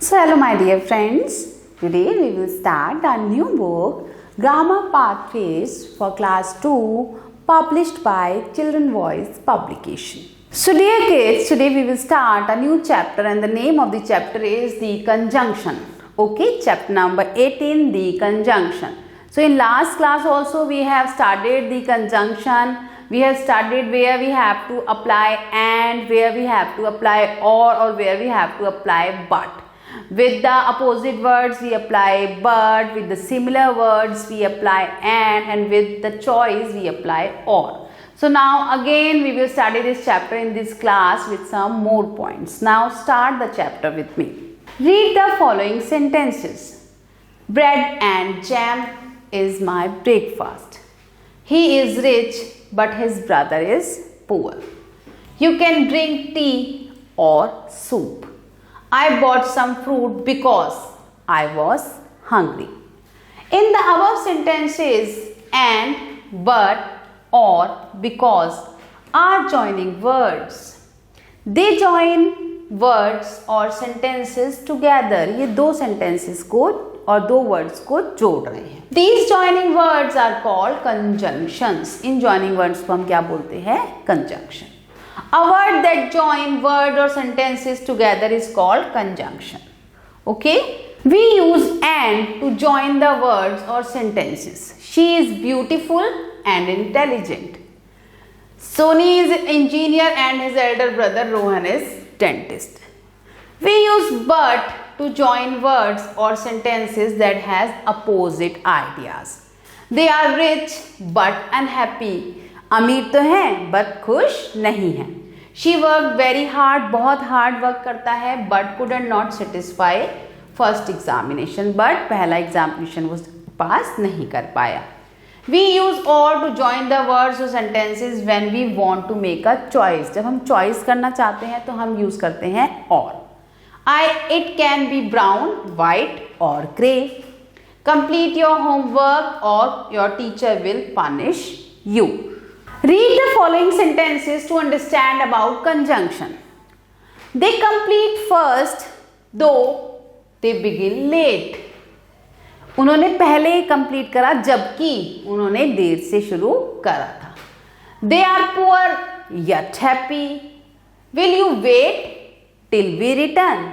So hello my dear friends, today we will start a new book, Grammar Pathways for Class 2, published by Children Voice Publication. So dear kids, today we will start a new chapter and the name of the chapter is the conjunction. Okay, chapter number 18, the conjunction. So in last class also we have started the conjunction. We have studied where we have to apply and, where we have to apply or where we have to apply but. With the opposite words we apply but, with the similar words we apply and with the choice we apply or. So now again we will study this chapter in this class with some more points. Now start the chapter with me. Read the following sentences. Bread and jam is my breakfast. He is rich but his brother is poor. You can drink tea or soup. I bought some fruit because I was hungry. In the above sentences, and, but, or, because are joining words. They join words or sentences together. ये दो sentences को और दो words को जोड़ रहे हैं. These joining words are called conjunctions. In joining words को हम क्या बोलते हैं? Conjunction. A word that join word or sentences together is called conjunction. Okay? We use and to join the words or sentences. She is beautiful and intelligent. Sony is an engineer and his elder brother Rohan is dentist. We use but to join words or sentences that has opposite ideas. They are rich but unhappy. अमीर तो हैं but खुश नहीं हैं. She worked very hard, बहुत hard work करता है but couldn't not satisfy first examination. but पहला examination वो पास नहीं कर पाया. We use or to join the words or sentences when we want to make a choice. जब हम choice करना चाहते हैं तो हम use करते हैं or. It can be brown, white or grey. Complete your homework or your teacher will punish you. Read the following sentences to understand about conjunction. They complete first though they begin late. उन्होंने पहले complete करा जबकि उन्होंने देर से शुरू करा था. They are poor yet happy. Will you wait till we return?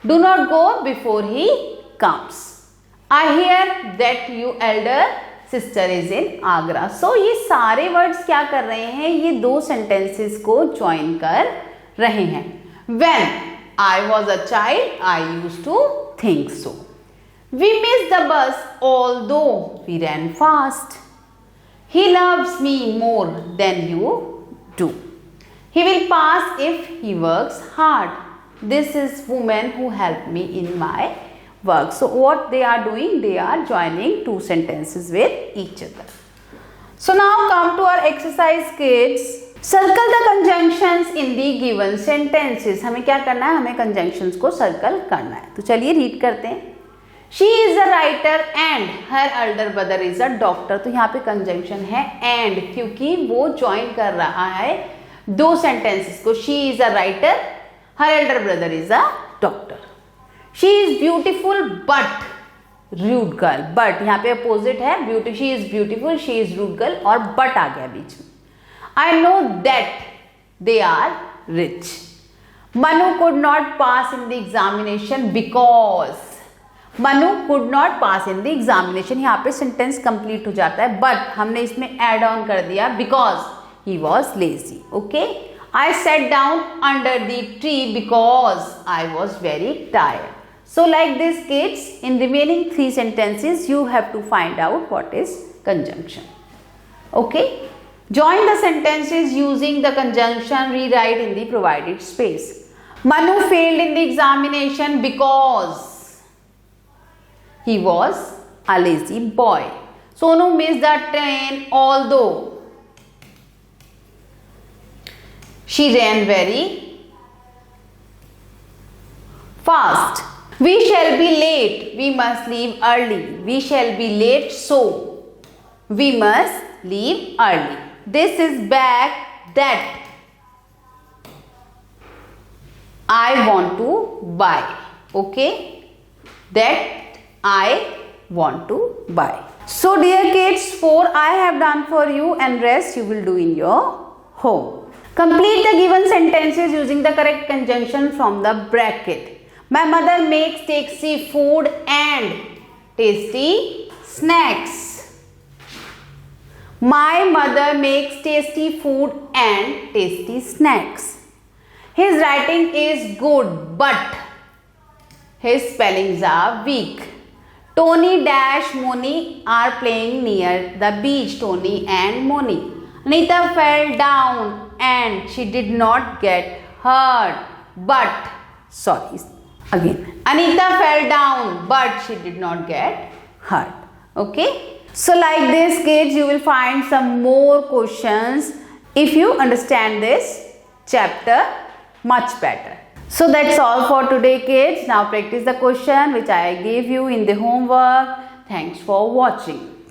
Do not go before he comes. I hear that your elder sister is in Agra. So ये सारे words क्या कर रहे हैं? ये दो sentences को join कर रहे हैं. When I was a child, I used to think so. We missed the bus although we ran fast. He loves me more than you do. He will pass if he works hard. This is woman who helped me in my work. So what they are doing? They are joining two sentences with each other. So now come to our exercise kids. Circle the conjunctions in the given sentences. हमें क्या करना है? हमें conjunctions को circle करना है. तो चलिए read करते हैं. She is a writer and her elder brother is a doctor. तो यहाँ पे conjunction है and क्योंकि वो join कर रहा है दो sentences को. She is a writer, her elder brother is a doctor. She is beautiful but rude girl. But यहाँ पे opposite है beauty. She is beautiful, she is rude girl और but आ गया बीच में. I know that they are rich. Manu could not pass in the examination because Manu could not pass in the examination. यहाँ पे sentence complete हो जाता है but हमने इसमें add on कर दिया because he was lazy. Okay? I sat down under the tree because I was very tired. So like this kids, in remaining three sentences you have to find out what is conjunction. Okay? Join the sentences using the conjunction, rewrite in the provided space. Manu failed in the examination because he was a lazy boy. Sonu missed the train although she ran very fast. We shall be late. We must leave early. We shall be late, so we must leave early. This is bag that I want to buy. Okay, that I want to buy. So dear kids, 4 I have done for you and rest you will do in your home. Complete the given sentences using the correct conjunction from the bracket. My mother makes tasty food and tasty snacks. My mother makes tasty food and tasty snacks. His writing is good but his spellings are weak. Tony dash Moni are playing near the beach. Tony and Moni. Anita fell down and she did not get hurt. But, sorry, again. Anita fell down but she did not get hurt. Okay. So like this kids, you will find some more questions if you understand this chapter much better. So that's all for today kids. Now practice the question which I gave you in the homework. Thanks for watching.